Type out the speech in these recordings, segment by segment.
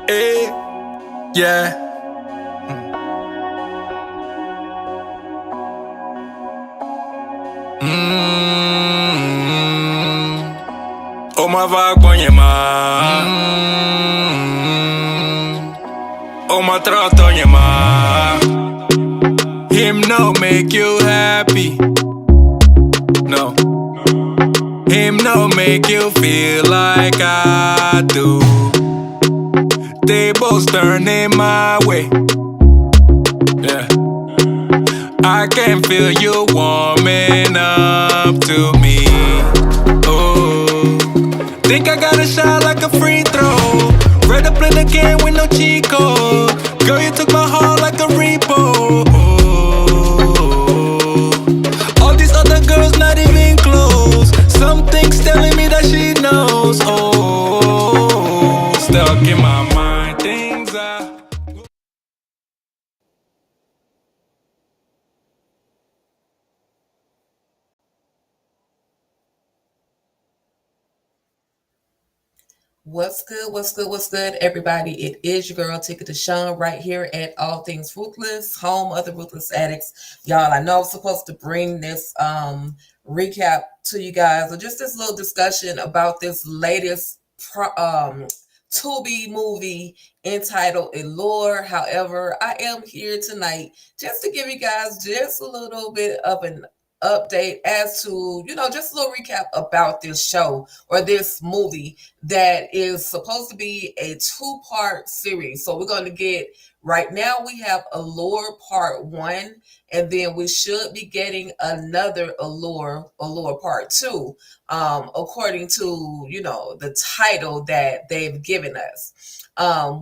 Hey, yeah. Oh my vagabonda, oh my tratonha, him no make you happy, no. Him no make you feel like I do. They both turning my way, yeah. I can feel you warming up to me. Oh, think I got a shot like a free throw. Red up in the game with no Chico. Girl, you took my heart like a repo. Oh, all these other girls not even close. Something's telling me that she knows. Oh, stuck in my mind, things are. What's good? What's good? What's good, everybody? It is your girl, Ticket to Sean, right here at All Things Ruthless, home of the Ruthless Addicts. Y'all, I know I'm supposed to bring this recap to you guys, or just this little discussion about this latest Tubi movie entitled Allure. However, I am here tonight just to give you guys just a little bit of an update as to, just a little recap about this show or this movie that is supposed to be a two-part series. So we're going to get right now we have Allure Part 1, and then we should be getting another Allure Part 2, according to, the title that they've given us.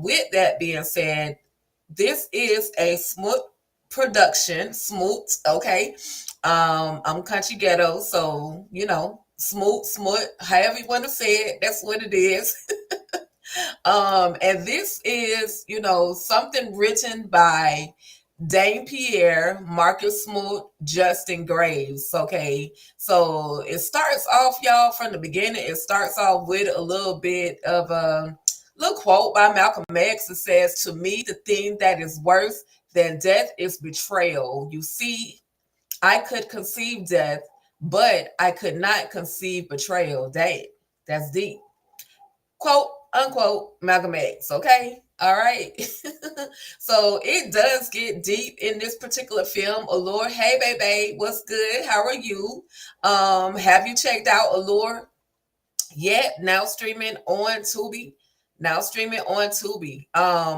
With that being said, this is a smooth production, smooth, okay. I'm country ghetto, so smooth, however you want to say it, that's what it is. And this is, something written by Dane Pierre, Marcus Smoot, Justin Graves. Okay, so it starts off, y'all, from the beginning. It starts off with a little bit of a little quote by Malcolm X. It says, "To me, the thing that is worse than death is betrayal. You see, I could conceive death, but I could not conceive betrayal." Dang, that's deep. Quote unquote Malcolm X. Okay. All right. So it does get deep in this particular film. Allure. Hey baby, what's good? How are you? Have you checked out Allure yet? Now streaming on Tubi. Now streaming on Tubi.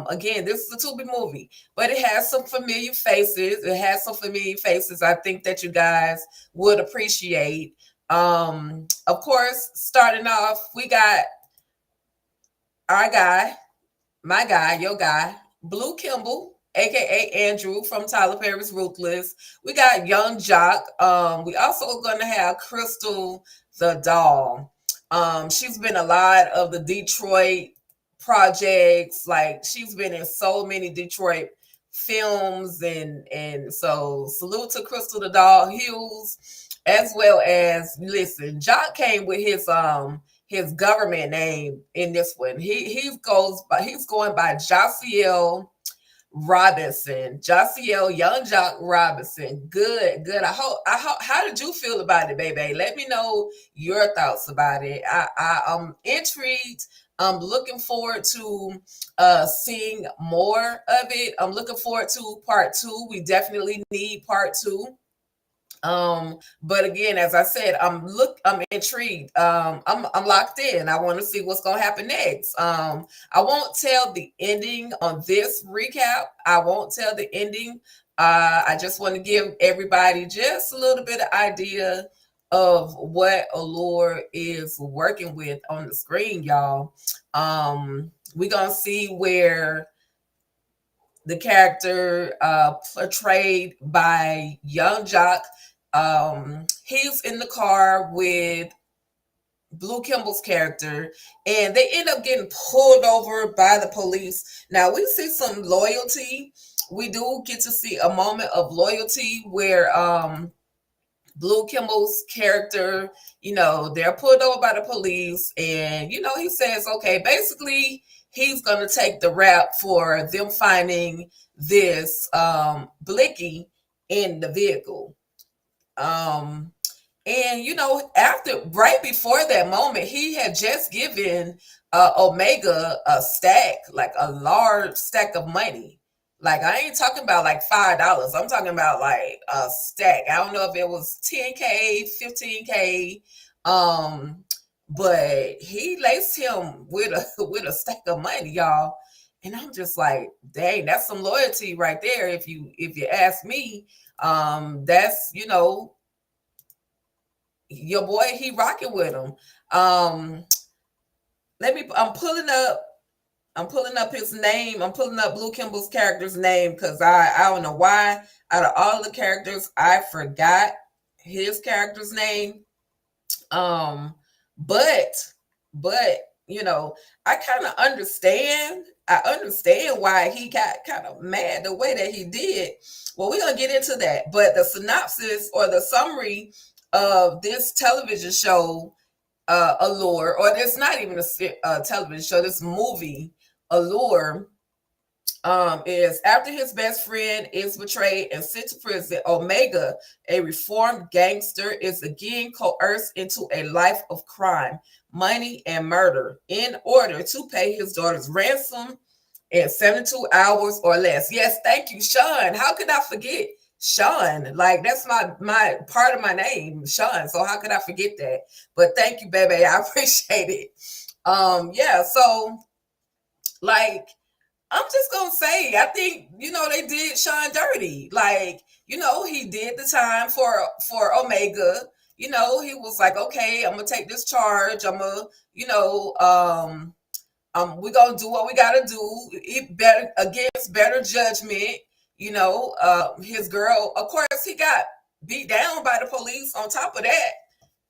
Again, this is a Tubi movie, but it has some familiar faces. It has some familiar faces I think that you guys would appreciate. Of course, starting off, we got our guy, my guy, your guy, Blue Kimble, aka Andrew from Tyler Perry's Ruthless. We got Young Jock. We also gonna have Crystal the doll. She's been a lot of the Detroit projects. Like she's been in so many Detroit films, and so salute to Crystal the doll Hughes, as well as listen. Jock came with his government name in this one. He's going by Josiel Robinson. Josiel Young Jock Robinson. Good, good. I hope how did you feel about it, baby? Let me know your thoughts about it. I'm intrigued. I'm looking forward to seeing more of it. I'm looking forward to part two. We definitely need part two. But again, as I said, I'm intrigued. I'm locked in. I want to see what's gonna happen next. I won't tell the ending on this recap. I won't tell the ending. I just want to give everybody just a little bit of idea of what Allure is working with on the screen, y'all. We're gonna see where the character portrayed by Young Jock. He's in the car with Blue Kimble's character, and they end up getting pulled over by the police. Now we see some loyalty. We do get to see a moment of loyalty where Blue Kimble's character, they're pulled over by the police, and he says, okay, basically he's gonna take the rap for them finding this blicky in the vehicle. Um, and after right before that moment, he had just given Omega a stack, like a large stack of money. Like I ain't talking about like $5. I'm talking about like a stack. I don't know if it was 10K, 15K. Um, but he laced him with a with a stack of money, y'all. And I'm just like, dang, that's some loyalty right there. If you ask me, that's your boy, he rocking with him. I'm pulling up his name. I'm pulling up Blue Kimble's character's name because I don't know why. Out of all the characters, I forgot his character's name. Um, but but I kind of understand. I understand why he got kind of mad the way that he did. Well, we're gonna get into that. But the synopsis or the summary of this television show, Allure, or it's not even a television show, this movie, Allure, is after his best friend is betrayed and sent to prison, Omega, a reformed gangster, is again coerced into a life of crime, money, and murder in order to pay his daughter's ransom in 72 hours or less. Yes, thank you, Sean. How could I forget Sean? Like that's my part of my name, Sean. So how could I forget that? But thank you, baby. I appreciate it. Yeah, so like I'm just gonna say, I think they did Sean dirty. Like he did the time for Omega. He was like, okay, I'm gonna take this charge. I'm gonna, we're gonna do what we gotta do. It better against better judgment. His girl, of course, he got beat down by the police. On top of that,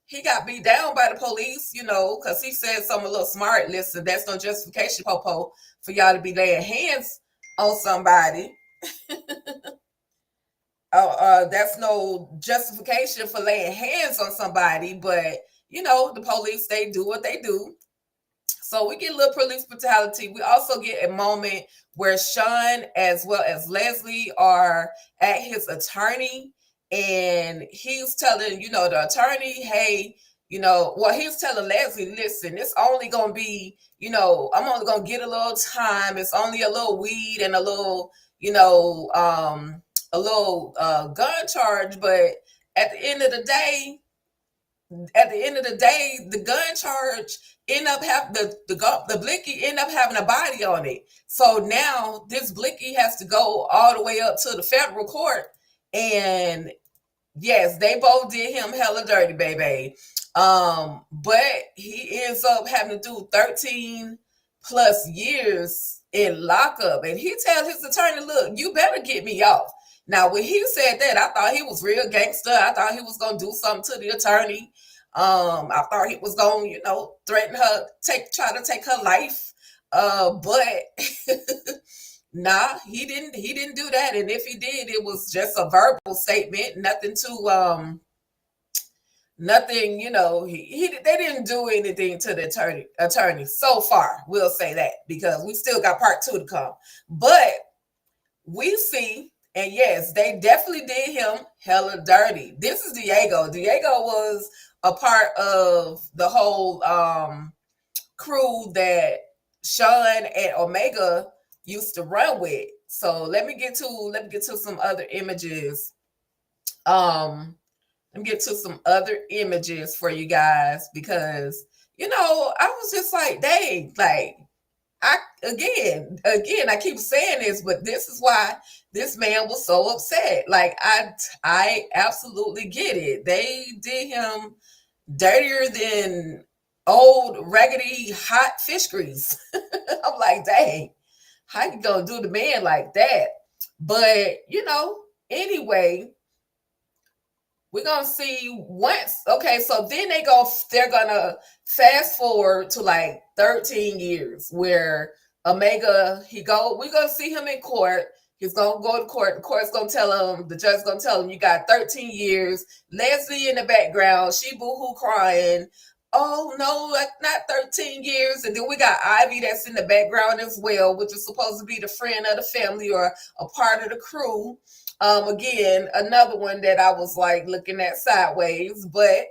he got beat down by the police, because he said something a little smart. Listen, that's no justification, Popo, for y'all to be laying hands on somebody. That's no justification for laying hands on somebody, but the police, they do what they do. So we get a little police brutality. We also get a moment where Sean as well as Leslie are at his attorney, and he's telling, the attorney, hey, he's telling Leslie, listen, it's only going to be, I'm only going to get a little time. It's only a little weed and a little, gun charge. But at the end of the day, the gun charge end up have the blicky end up having a body on it. So now this blicky has to go all the way up to the federal court, and yes, they both did him hella dirty, baby. But he ends up having to do 13 plus years in lockup, and he tells his attorney, "Look, you better get me off." Now, when he said that, I thought he was real gangster. I thought he was gonna do something to the attorney. I thought he was gonna, threaten her, try to take her life. But nah, he didn't. He didn't do that. And if he did, it was just a verbal statement. Nothing to nothing. They didn't do anything to the attorney so far. We'll say that because we still got part 2 to come. But we see. And yes, they definitely did him hella dirty. This is Diego. Diego was a part of the whole crew that Sean and Omega used to run with. So let me get to some other images. Let me get to some other images for you guys because I was just like, dang, like again, I keep saying this, but this is why this man was so upset. Like I absolutely get it. They did him dirtier than old raggedy hot fish grease. I'm like, dang, how you gonna do the man like that? But anyway, we're gonna see once. Okay, so then they're gonna fast forward to like 13 years where Omega, we're gonna see him in court. He's gonna go to court. The court's gonna tell him, the judge's gonna tell him, you got 13 years. Leslie in the background, she boo-hoo crying. Oh no, like not 13 years. And then we got Ivy that's in the background as well, which is supposed to be the friend of the family or a part of the crew. Again, another one that I was like looking at sideways, but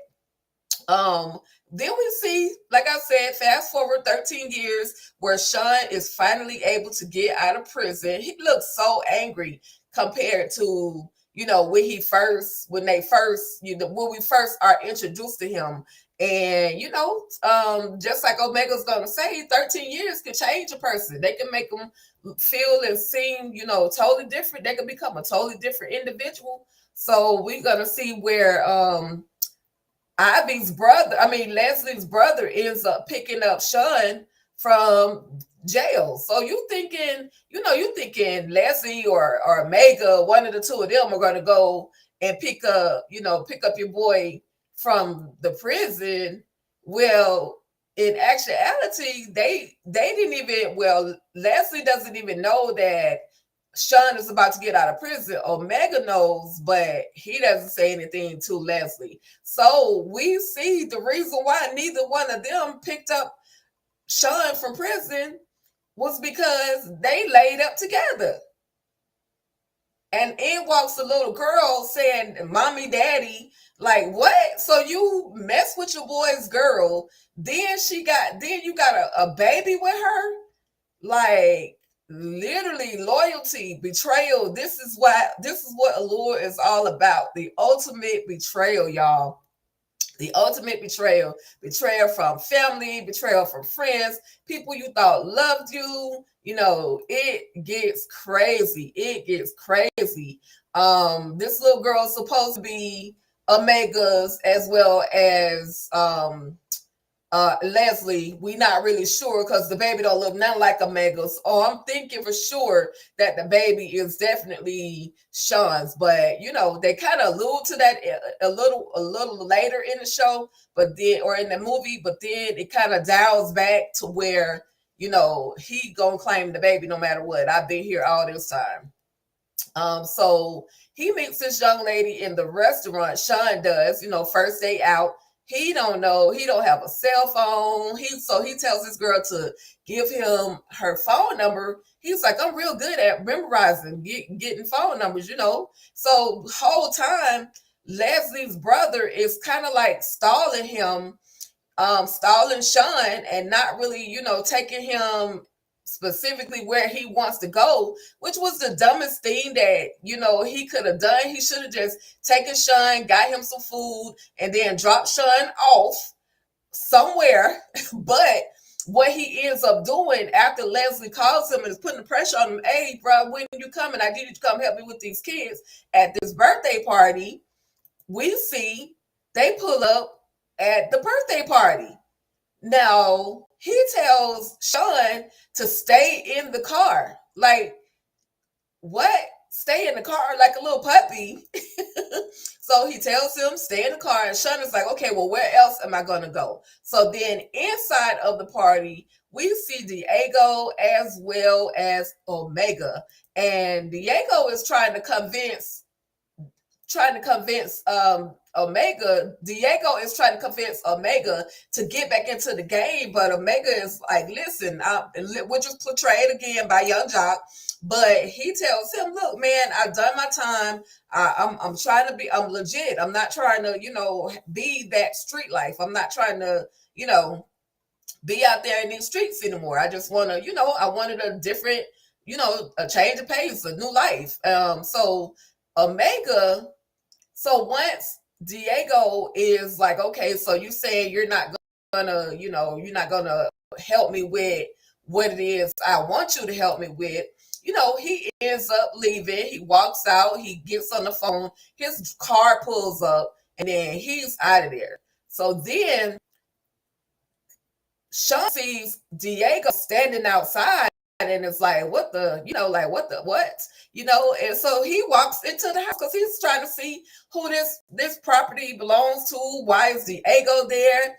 um, then we see, like I said, fast forward 13 years, where Sean is finally able to get out of prison. He looks so angry compared to, when they first, when we first are introduced to him. And just like Omega's gonna say, 13 years can change a person. They can make them feel and seem, totally different. They can become a totally different individual. So we're gonna see where Leslie's brother ends up picking up Sean from jail. So you thinking Leslie or Mega, one of the two of them are gonna go and pick up your boy from the prison. Well, in actuality, they didn't even Leslie doesn't even know that Sean is about to get out of prison. Omega knows, but he doesn't say anything to Leslie. So we see the reason why neither one of them picked up Sean from prison was because they laid up together. And in walks the little girl saying, "Mommy, Daddy," like what? So you mess with your boy's girl, then you got a baby with her? Like literally loyalty, betrayal. This is what Allure is all about. The ultimate betrayal, y'all. The ultimate betrayal. Betrayal from family, betrayal from friends, people you thought loved you. It gets crazy. It gets crazy. This little girl is supposed to be Omega's as well as Leslie. We not really sure because the baby don't look nothing like Omega's. Oh, I'm thinking for sure that the baby is definitely Sean's, but they kind of allude to that a little later in the show, but then or in the movie, but then it kind of dials back to where he gonna claim the baby no matter what. I've been here all this time. So he meets this young lady in the restaurant. Sean does, first day out. He don't know. He don't have a cell phone. He tells this girl to give him her phone number. He's like, I'm real good at memorizing, getting phone numbers. So whole time, Leslie's brother is kind of like stalling him, stalling Sean and not really, taking him specifically where he wants to go, which was the dumbest thing that, he could have done. He should have just taken Sean, got him some food, and then dropped Sean off somewhere. But what he ends up doing after Leslie calls him and is putting the pressure on him, "Hey, bro, when you coming? I need you to come help me with these kids at this birthday party." We see they pull up at the birthday party. Now, he tells Sean to stay in the car. Like, what? Stay in the car like a little puppy. So he tells him, stay in the car. And Sean is like, okay, well, where else am I going to go? So then inside of the party, we see Diego as well as Omega. And Diego is Omega. Diego is trying to convince Omega to get back into the game, but Omega is like, listen, which is portrayed again by Young Jock, but he tells him, look, man, I've done my time. I'm trying to I'm legit. I'm not trying to, be that street life. I'm not trying to, be out there in these streets anymore. I just want to, I wanted a different, a change of pace, a new life. So once Diego is like, okay, so you saying you're not gonna help me with what it is I want you to help me with. He ends up leaving. He walks out. He gets on the phone. His car pulls up, and then he's out of there. So then Sean sees Diego standing outside and it's like, what the, what? And so he walks into the house because he's trying to see who this property belongs to. Why is Diego there?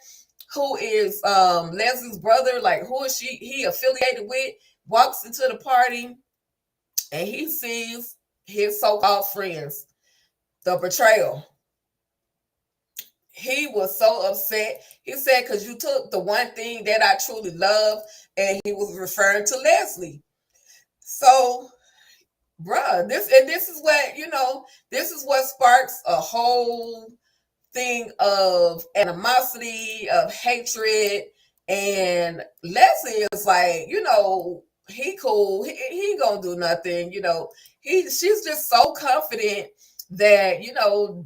Who is Leslie's brother? Like, who is he affiliated with? Walks into the party and he sees his so-called friends. The betrayal. he was so upset. He said, because you took the one thing that I truly love, and he was referring to Leslie. So, bruh, this is what, this is what sparks a whole thing of animosity, of hatred. And Leslie is like, he cool. He gonna do nothing. She's just so confident that,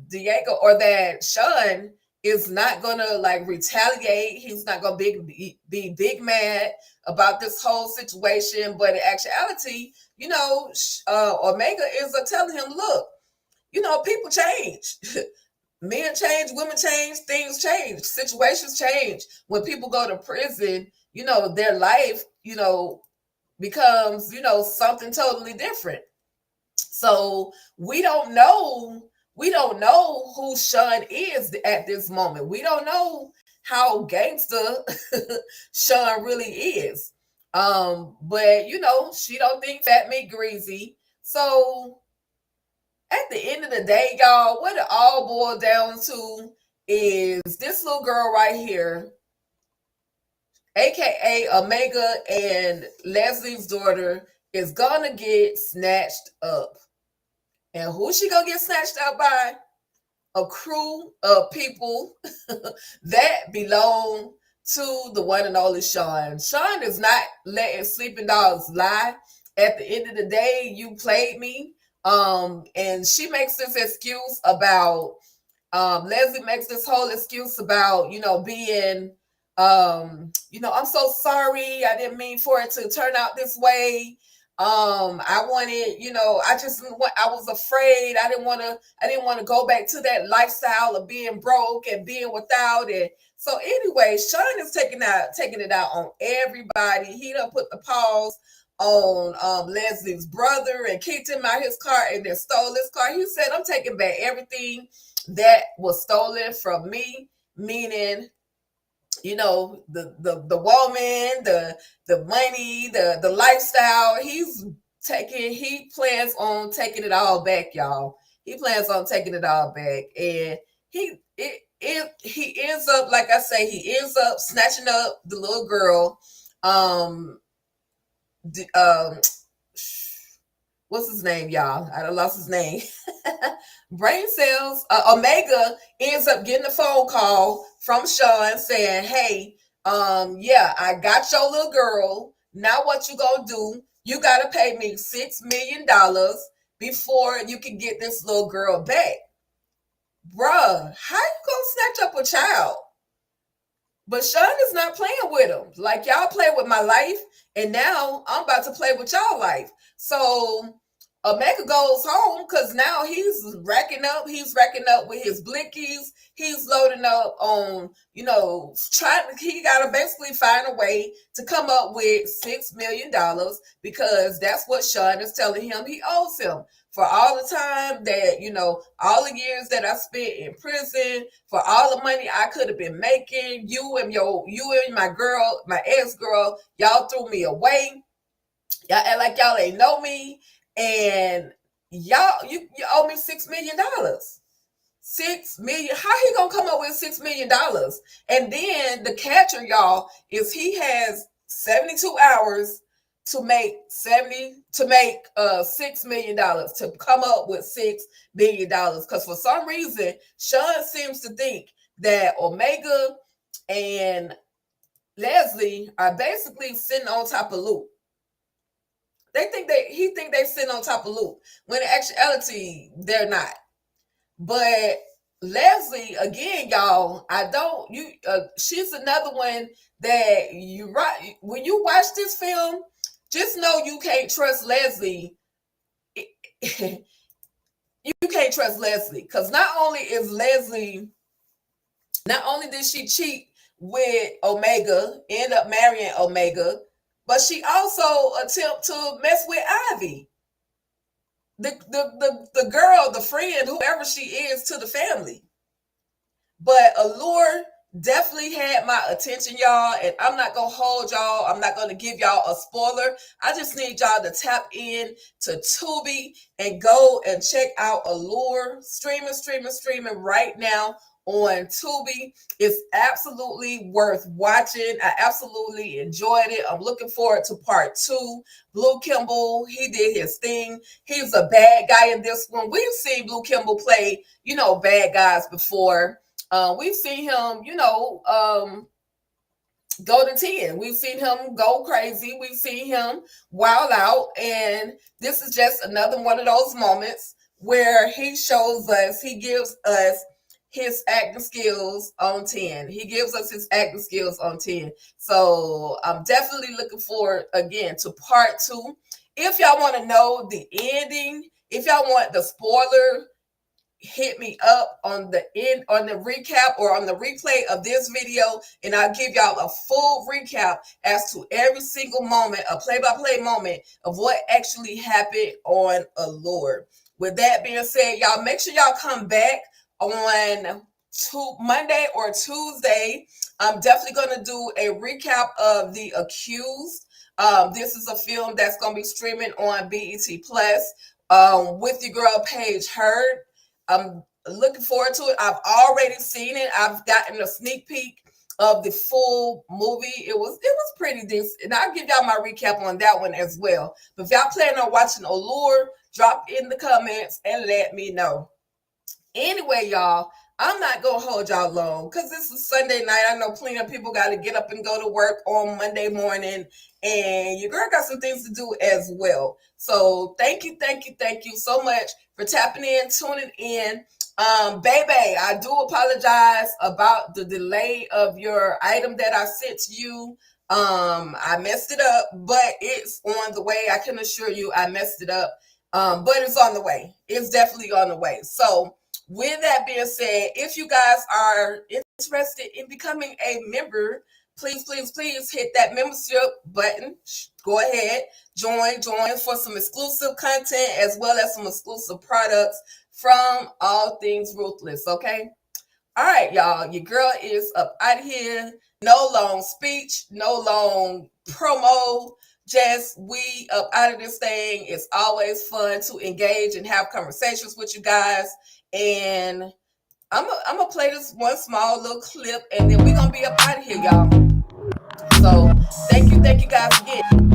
Diego, or that Sean is not gonna like retaliate. He's not gonna be big mad about this whole situation. But in actuality, Omega is telling him, look, people change. Men change, women change, things change, situations change. When people go to prison, their life, becomes, something totally different. So we don't know who Sean is at this moment. We don't know how gangster Sean really is. But she don't think fat meat greasy. So at the end of the day, y'all, what it all boils down to is this little girl right here, aka Omega and Leslie's daughter, is gonna get snatched up. And who she gonna get snatched up by? A crew of people that belong to the one and only Sean. Sean is not letting sleeping dogs lie. At the end of the day, you played me. And she makes this excuse about Leslie makes this whole excuse about, being I'm so sorry. I didn't mean for it to turn out this way. I wanted, I was afraid. I didn't want to go back to that lifestyle of being broke and being without it. So anyway, Sean is taking it out on everybody. He done put the pause on Leslie's brother and kicked him out his car and then stole his car. He said, I'm taking back everything that was stolen from me, meaning the woman, the money, the lifestyle. He plans on taking it all back, y'all. He plans on taking it all back. And he ends up, like I say, he ends up snatching up the little girl. What's his name, y'all? I done lost his name. Brain cells. Omega ends up getting a phone call from Sean saying, hey, yeah, I got your little girl. Now what you gonna do? You gotta pay me $6 million before you can get this little girl back. Bruh, how you gonna snatch up a child? But Sean is not playing with him. Like, y'all play with my life, and now I'm about to play with y'all life. So Omega goes home because now he's racking up. He's racking up with his blinkies. He's loading up on, he got to basically find a way to come up with $6 million because that's what Sean is telling him he owes him. For all the time that, all the years that I spent in prison, for all the money I could have been making, you and my girl, my ex-girl, y'all threw me away. Y'all act like y'all ain't know me. And y'all, you owe me $6 million. $6 million. How he gonna come up with $6 million? And then the catcher, y'all, is he has 72 hours to make $6 million, to come up with $6 million. Because for some reason, Sean seems to think that Omega and Leslie are basically sitting on top of Luke. He think they sitting on top of Luke, when in actuality they're not. But Leslie, again, y'all, she's another one that when you watch this film, just know you can't trust Leslie. You can't trust Leslie because not only did she cheat with Omega, end up marrying Omega, but she also attempt to mess with Ivy, the girl, the friend, whoever she is to the family. But Allure definitely had my attention, y'all, and I'm not gonna hold y'all. I'm not gonna give y'all a spoiler. I just need y'all to tap in to Tubi and go and check out Allure, streaming right now on Tubi. It's absolutely worth watching. I absolutely enjoyed it. I'm looking forward to part 2. Blue Kimble, he did his thing. He was a bad guy in this one. We've seen Blue Kimble play, bad guys before. We've seen him, go to 10. We've seen him go crazy. We've seen him wild out. And this is just another one of those moments where he shows us, he gives us his acting skills on 10. He gives us his acting skills on 10. So I'm definitely looking forward again to part 2. If y'all want to know the ending, if y'all want the spoiler, hit me up on the recap or on the replay of this video, and I'll give y'all a full recap as to every single moment, a play-by-play moment of what actually happened on Allure. With that being said, y'all make sure y'all come back on Monday or Tuesday. I'm definitely going to do a recap of The Accused. This is a film that's going to be streaming on BET Plus with your girl Paige Heard. I'm looking forward to it. I've already seen it. I've gotten a sneak peek of the full movie. It was pretty decent. And I'll give y'all my recap on that one as well. But if y'all plan on watching Allure, drop in the comments and let me know. Anyway, y'all, I'm not going to hold y'all long because this is Sunday night. I know plenty of people got to get up and go to work on Monday morning. And your girl got some things to do as well. So thank you so much for tapping in, tuning in. Baby, I do apologize about the delay of your item that I sent to you. I messed it up, but it's on the way. I can assure you I messed it up. But it's on the way. It's definitely on the way. So with that being said, if you guys are interested in becoming a member, please hit that membership button. Go ahead, join for some exclusive content as well as some exclusive products from All Things Ruthless, okay? All right, y'all, your girl is up out of here. No long speech, no long promo. Just we up out of this thing. It's always fun to engage and have conversations with you guys. And I'm gonna play this one small little clip, and then we're gonna be up out of here, y'all. So thank you guys again.